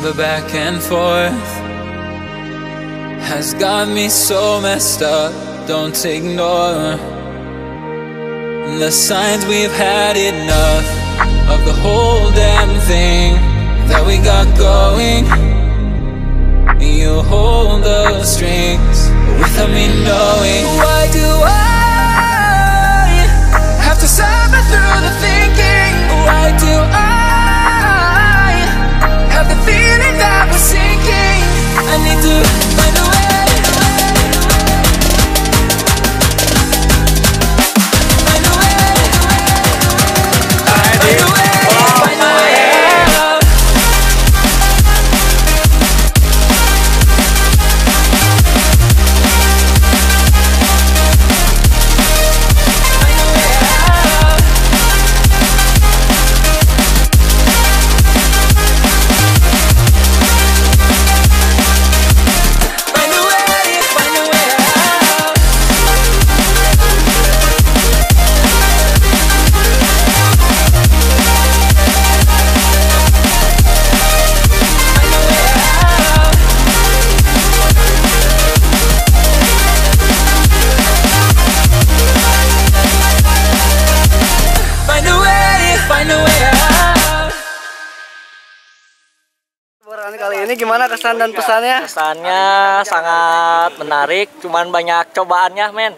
The back and forth has got me so messed up. Don't ignore the signs. We've had enough of the whole damn thing that we got going. You hold the strings without me knowing. Why do I have to suffer through the thinking? Why do I have the feeling that we're sinking? I need to find a way. Find a way. Find a way. Find a way. Kali ini gimana kesan dan pesannya? Kesannya sangat menarik, cuman banyak cobaannya, men.